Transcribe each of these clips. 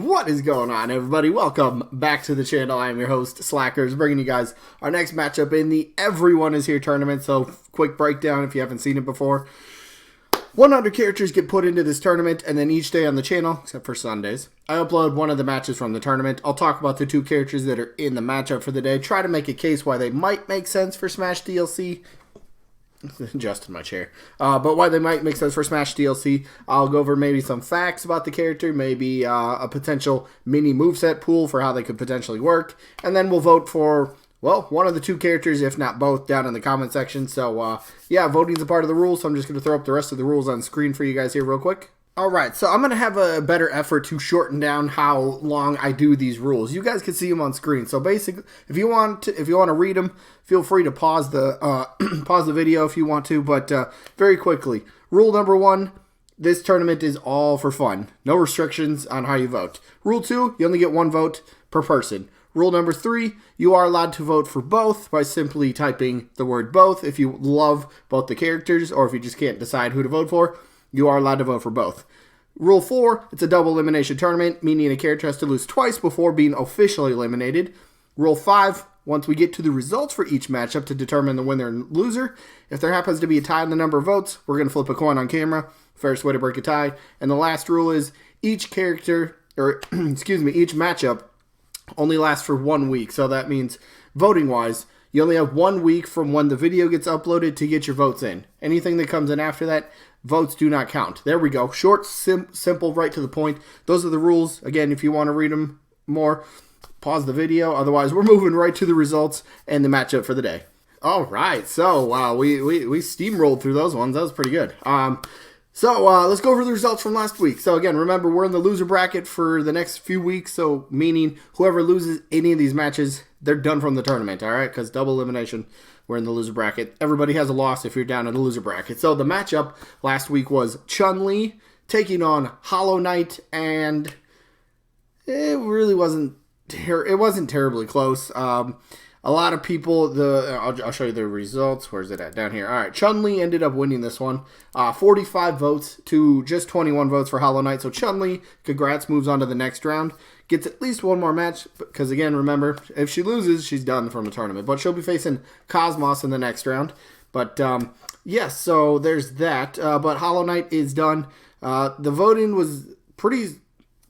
What is going on, everybody? Welcome back to the channel. I am your host, Slackerz, bringing you guys our next matchup in the Everyone is Here tournament. So, quick breakdown if you haven't seen it before. 100 characters get put into this tournament, and then each day on the channel, except for Sundays, I upload one of the matches from the tournament. I'll talk about the two characters that are in the matchup for the day, try to make a case why they might make sense for Smash DLC. Adjusted my chair. But why they might make sense for Smash DLC. I'll go over maybe some facts about the character, maybe a potential mini moveset pool for how they could potentially work, and then we'll vote for, well, one of the two characters, if not both, down in the comment section. So, yeah, voting's a part of the rules, so I'm just going to throw up the rest of the rules on screen for you guys here real quick. Alright, so I'm going to have a better effort to shorten down how long I do these rules. You guys can see them on screen. So basically, if you want to read them, feel free to pause the pause the video if you want to, but very quickly. Rule number 1, this tournament is all for fun. No restrictions on how you vote. Rule 2, you only get one vote per person. Rule number 3, you are allowed to vote for both by simply typing the word both. If you love both the characters or if you just can't decide who to vote for, you are allowed to vote for both. Rule 4, it's a double elimination tournament, meaning a character has to lose twice before being officially eliminated. Rule 5, once we get to the results for each matchup to determine the winner and loser, if there happens to be a tie in the number of votes, we're going to flip a coin on camera. Fairest way to break a tie. And the last rule is each character, or excuse me, each matchup only lasts for 1 week. So that means, voting-wise, you only have 1 week from when the video gets uploaded to get your votes in. Anything that comes in after that, votes do not count. There we go. Short, simple, right to the point. Those are the rules. Again, if you want to read them more, pause the video. Otherwise, we're moving right to the results and the matchup for the day. All right. So, we steamrolled through those ones. That was pretty good. So, let's go over the results from last week. So, again, remember, we're in the loser bracket for the next few weeks. So, meaning whoever loses any of these matches, they're done from the tournament, all right? Because double elimination, we're in the loser bracket. Everybody has a loss if you're down in the loser bracket. So, the matchup last week was Chun-Li taking on Hollow Knight, and it really wasn't terribly close. A lot of people, I'll show you the results. Where's it at? Down here. All right, Chun-Li ended up winning this one. 45 votes to just 21 votes for Hollow Knight. So Chun-Li, congrats, moves on to the next round. Gets at least one more match, because again, remember, if she loses, she's done from the tournament. But she'll be facing Cosmos in the next round. But, yes, so there's that. But Hollow Knight is done. The voting was pretty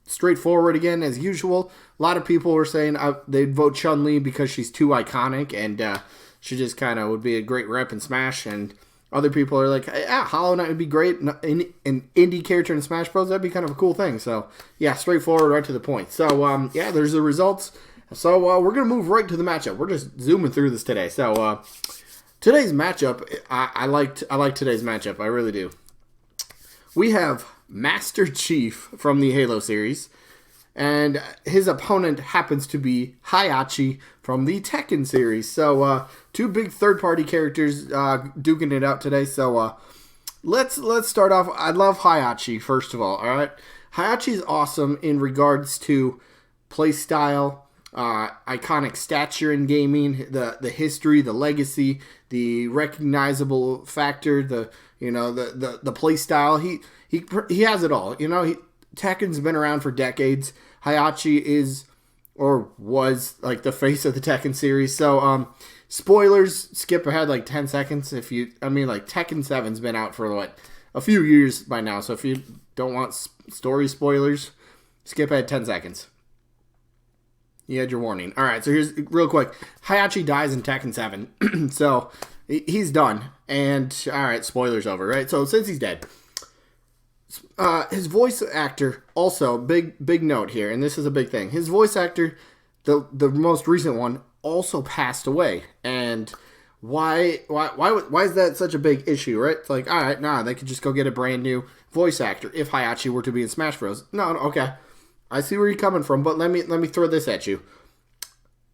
straightforward again, as usual. A lot of people were saying they'd vote Chun-Li because she's too iconic, and she just kind of would be a great rep in Smash, and other people are like, yeah, Hollow Knight would be great. An indie character in Smash Bros., that'd be kind of a cool thing. So, yeah, straightforward, right to the point. So, yeah, there's the results. So, we're going to move right to the matchup. We're just zooming through this today. So, today's matchup, I like today's matchup. I really do. We have Master Chief from the Halo series, and his opponent happens to be Heihachi from the Tekken series. So, two big third-party characters duking it out today. So, let's start off. I love Heihachi, first of all right? Heihachi is awesome in regards to play style, iconic stature in gaming, the history, the legacy, the recognizable factor, the play style. He has it all. Tekken's been around for decades. Heihachi is, or was, like, the face of the Tekken series. So, spoilers, skip ahead like 10 seconds. Like, Tekken 7's been out for, a few years by now. So if you don't want story spoilers, skip ahead 10 seconds. You had your warning. All right, so here's, real quick. Heihachi dies in Tekken 7. So, he's done. And, all right, spoilers over, right? So, since he's dead, his voice actor, also, big note here, and this is a big thing. His voice actor, the most recent one, also passed away. And why is that such a big issue, right? It's like, all right, they could just go get a brand new voice actor if Heihachi were to be in Smash Bros. No, okay. I see where you're coming from, but let me throw this at you.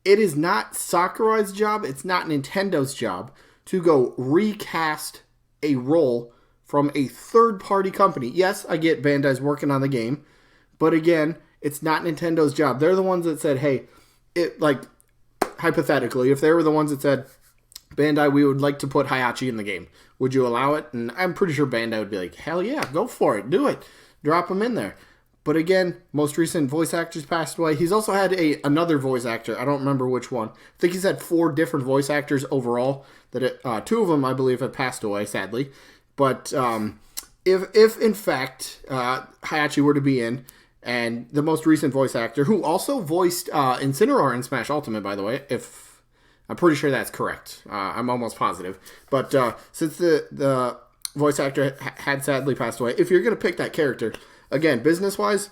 It is not Sakurai's job, it's not Nintendo's job to go recast a role from a third-party company. Yes, I get Bandai's working on the game, but again, it's not Nintendo's job. They're the ones that said, hey, hypothetically, if they were the ones that said, Bandai, we would like to put Heihachi in the game, would you allow it? And I'm pretty sure Bandai would be like, hell yeah, go for it, do it. Drop him in there. But again, most recent voice actors passed away. He's also had another voice actor. I don't remember which one. I think he's had 4 different voice actors overall. 2 of them, I believe, have passed away, sadly. But if in fact Heihachi were to be in, and the most recent voice actor, who also voiced Incineroar in Smash Ultimate, by the way, if I'm pretty sure that's correct. I'm almost positive. But since the voice actor had sadly passed away, if you're going to pick that character, again, business-wise,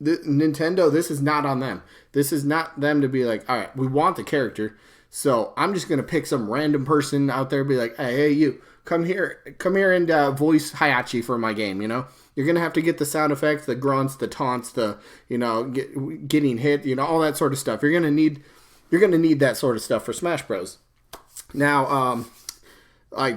Nintendo, this is not on them. This is not them to be like, all right, we want the character, so I'm just going to pick some random person out there and be like, hey, you, come here and voice Heihachi for my game, you know? You're going to have to get the sound effects, the grunts, the taunts, the, you know, getting hit, you know, all that sort of stuff. You're going to need that sort of stuff for Smash Bros. Now, I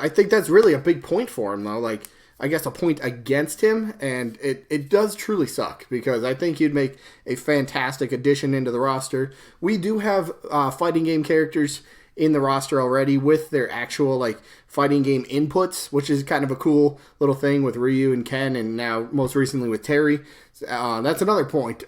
think that's really a big point for him, though. Like, I guess a point against him, and it does truly suck, because I think he'd make a fantastic addition into the roster. We do have fighting game characters in the roster already with their actual, like, fighting game inputs, which is kind of a cool little thing with Ryu and Ken, and now most recently with Terry. That's another point.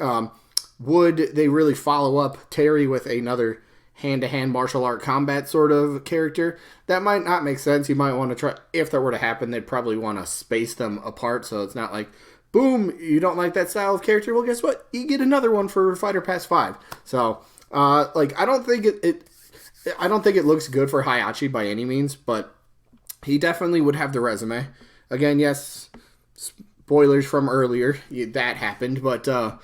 Would they really follow up Terry with another hand-to-hand martial art combat sort of character? That might not make sense. You might want to try, if that were to happen, they'd probably want to space them apart, so it's not like, boom, you don't like that style of character? Well, guess what? You get another one for Fighter Pass 5. So, I don't think it looks good for Heihachi by any means, but he definitely would have the resume. Again, yes, spoilers from earlier, that happened, but I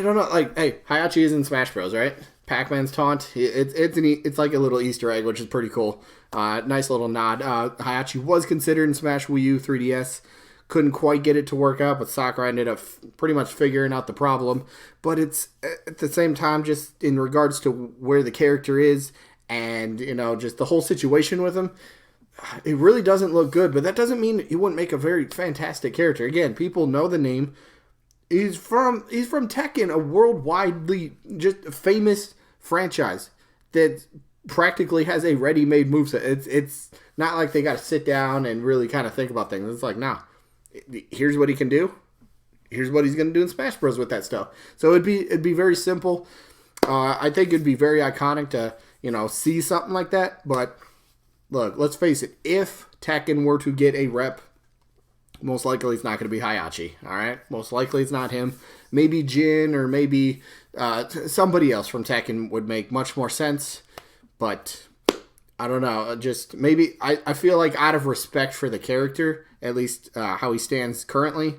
don't know, like, hey, Heihachi is in Smash Bros, right? Pac-Man's taunt, it's like a little Easter egg, which is pretty cool. Nice little nod. Heihachi was considered in Smash Wii U 3DS. Couldn't quite get it to work out, but Sakurai ended up pretty much figuring out the problem. But it's, at the same time, just in regards to where the character is and, you know, just the whole situation with him, it really doesn't look good. But that doesn't mean he wouldn't make a very fantastic character. Again, people know the name. He's from Tekken, a worldwidely just famous franchise that practically has a ready-made moveset. It's not like they got to sit down and really kind of think about things. It's like, nah, here's what he can do. Here's what he's going to do in Smash Bros. With that stuff. So it'd be very simple. I think it'd be very iconic to, you know, see something like that. But look, let's face it. If Tekken were to get a rep, most likely it's not going to be Heihachi, all right? Most likely it's not him. Maybe Jin or maybe somebody else from Tekken would make much more sense. But I don't know. Just maybe I feel like out of respect for the character, at least how he stands currently,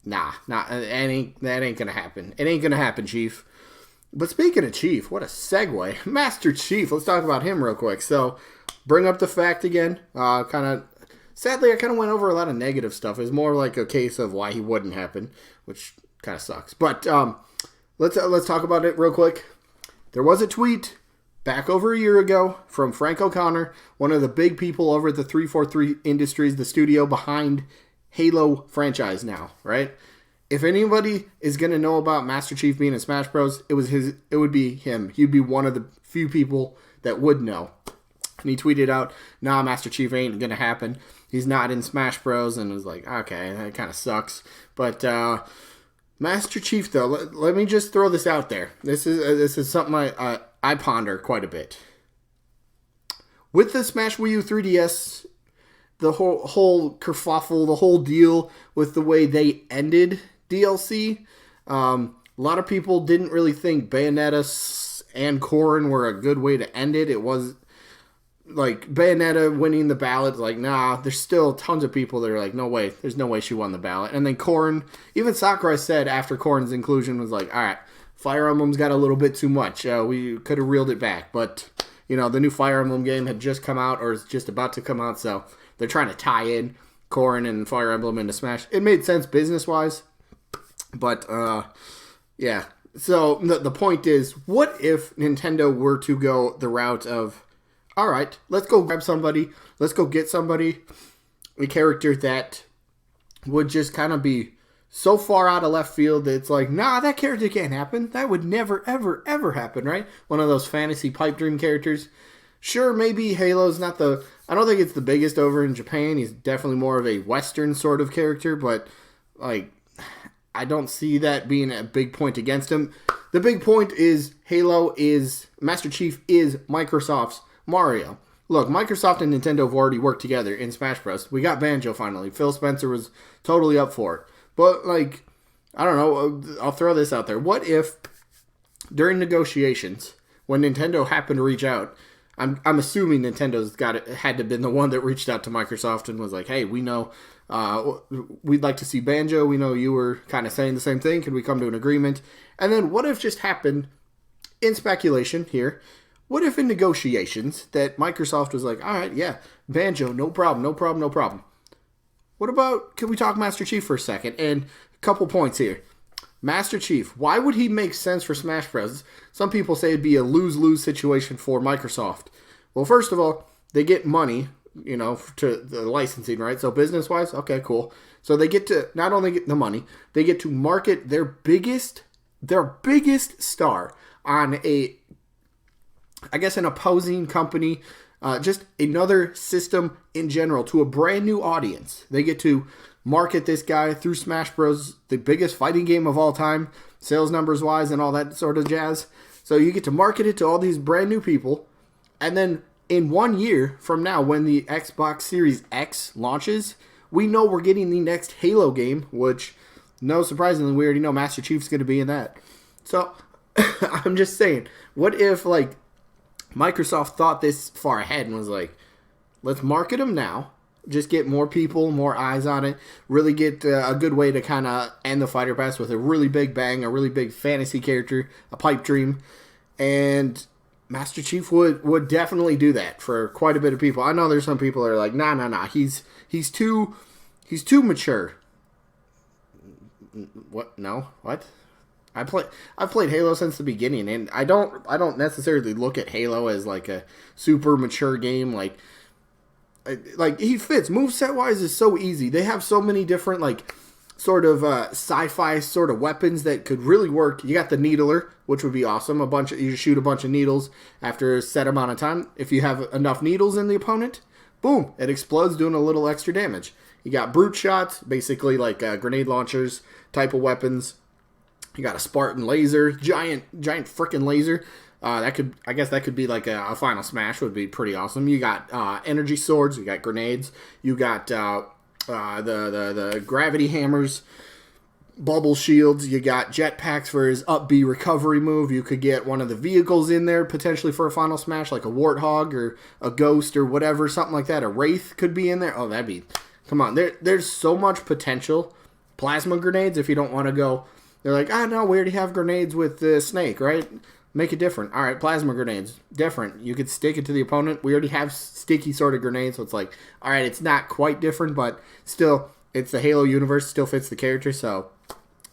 that ain't going to happen. It ain't going to happen, Chief. But speaking of Chief, what a segue. Master Chief, let's talk about him real quick. So bring up the fact again, sadly, I kind of went over a lot of negative stuff. It's more like a case of why he wouldn't happen, which kind of sucks. But let's talk about it real quick. There was a tweet back over a year ago from Frank O'Connor, one of the big people over at the 343 Industries, the studio behind Halo franchise now, right? If anybody is going to know about Master Chief being in Smash Bros., it would be him. He'd be one of the few people that would know. And he tweeted out, nah, Master Chief ain't going to happen. He's not in Smash Bros. And it was like, okay, that kind of sucks. But Master Chief, though, let me just throw this out there. This is something I ponder quite a bit. With the Smash Wii U 3DS, the whole kerfuffle, the whole deal with the way they ended DLC, a lot of people didn't really think Bayonetta and Corrin were a good way to end it. It was like Bayonetta winning the ballot, like, nah, there's still tons of people that are like, no way, there's no way she won the ballot. And then Corrin, even Sakurai said after Corrin's inclusion was like, all right, Fire Emblem's got a little bit too much. We could have reeled it back. But, you know, the new Fire Emblem game had just come out, or is just about to come out, so they're trying to tie in Corrin and Fire Emblem into Smash. It made sense business-wise. But, yeah. So the point is, what if Nintendo were to go the route of, all right, let's go grab somebody. Let's go get somebody, a character that would just kind of be so far out of left field that it's like, nah, that character can't happen. That would never, ever, ever happen, right? One of those fantasy pipe dream characters. Sure, maybe Halo's not the... I don't think it's the biggest over in Japan. He's definitely more of a Western sort of character, but, like, I don't see that being a big point against him. The big point is Master Chief is Microsoft's Mario. Look, Microsoft and Nintendo have already worked together in Smash Bros. We got Banjo finally. Phil Spencer was totally up for it. But, like, I don't know. I'll throw this out there. What if, during negotiations, when Nintendo happened to reach out, I'm assuming Nintendo's had to have been the one that reached out to Microsoft and was like, hey, we know we'd like to see Banjo. We know you were kind of saying the same thing. Can we come to an agreement? And then what if just happened, in speculation here, what if in negotiations that Microsoft was like, all right, yeah, Banjo, no problem. What about, can we talk Master Chief for a second? And a couple points here. Master Chief, why would he make sense for Smash Bros? Some people say it'd be a lose-lose situation for Microsoft. Well, first of all, they get money, to the licensing, right? So business-wise, okay, cool. So they get to not only get the money, they get to market their biggest star on an opposing company, just another system in general to a brand new audience. They get to market this guy through Smash Bros, the biggest fighting game of all time, sales numbers wise and all that sort of jazz. So you get to market it to all these brand new people, and then in 1 year from now, when the Xbox Series X launches, we know we're getting the next Halo game, which, no surprisingly, we already know Master Chief's going to be in that. So I'm just saying, what if, like, Microsoft thought this far ahead and was like, let's market him now, just get more people, more eyes on it, really get a good way to kind of end the Fighter Pass with a really big bang, a really big fantasy character, a pipe dream, and Master Chief would definitely do that for quite a bit of people. I know there's some people that are like, nah, he's too mature. What? No, what? I've played Halo since the beginning, and I don't necessarily look at Halo as like a super mature game. Like he fits moveset wise is so easy. They have so many different like sort of sci-fi sort of weapons that could really work. You got the Needler, which would be awesome. You shoot a bunch of needles after a set amount of time. If you have enough needles in the opponent, boom, it explodes, doing a little extra damage. You got brute shots, basically like grenade launchers type of weapons. You got a Spartan laser, giant freaking laser. That could be like a final smash. Would be pretty awesome. You got energy swords. You got grenades. You got the gravity hammers, bubble shields. You got jetpacks for his up B recovery move. You could get one of the vehicles in there potentially for a final smash, like a Warthog or a Ghost or whatever, something like that. A Wraith could be in there. Oh, that'd be, come on. There's so much potential. Plasma grenades, if you don't want to go. They're like, no, we already have grenades with the Snake, right? Make it different. All right, plasma grenades, different. You could stick it to the opponent. We already have sticky sort of grenades, so it's like, all right, it's not quite different, but still, it's the Halo universe, still fits the character, so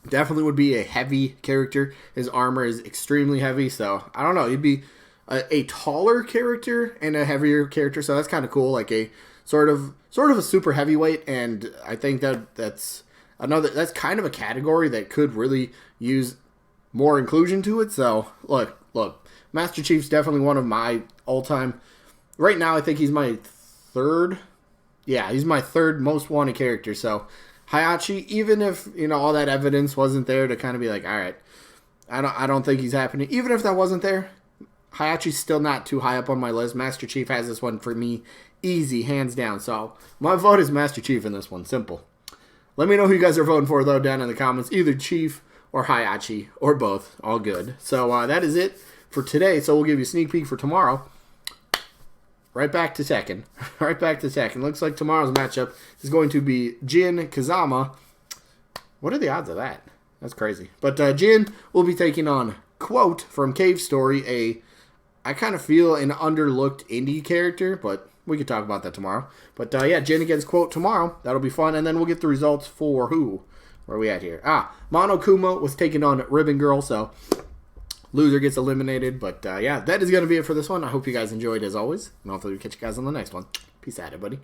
definitely would be a heavy character. His armor is extremely heavy, so I don't know. He'd be a taller character and a heavier character, so that's kind of cool, like a sort of a super heavyweight, and I think that's kind of a category that could really use more inclusion to it. So look, Master Chief's definitely one of my all-time. Right now, I think he's my third. Yeah, he's my third most wanted character. So Heihachi, even if all that evidence wasn't there to kind of be like, all right, I don't think he's happening. Even if that wasn't there, Heihachi's still not too high up on my list. Master Chief has this one for me, easy, hands down. So my vote is Master Chief in this one, simple. Let me know who you guys are voting for, though, down in the comments. Either Chief or Heihachi, or both. All good. So that is it for today. So we'll give you a sneak peek for tomorrow. Right back to Tekken. Looks like tomorrow's matchup is going to be Jin Kazama. What are the odds of that? That's crazy. But Jin will be taking on Quote from Cave Story, I kind of feel an underlooked indie character, but we could talk about that tomorrow. But yeah, Jin against Quote tomorrow. That'll be fun. And then we'll get the results for who? Where are we at here? Mono Kuma was taking on Ribbon Girl, so loser gets eliminated. But yeah, that is going to be it for this one. I hope you guys enjoyed as always. And hopefully we catch you guys on the next one. Peace out, everybody.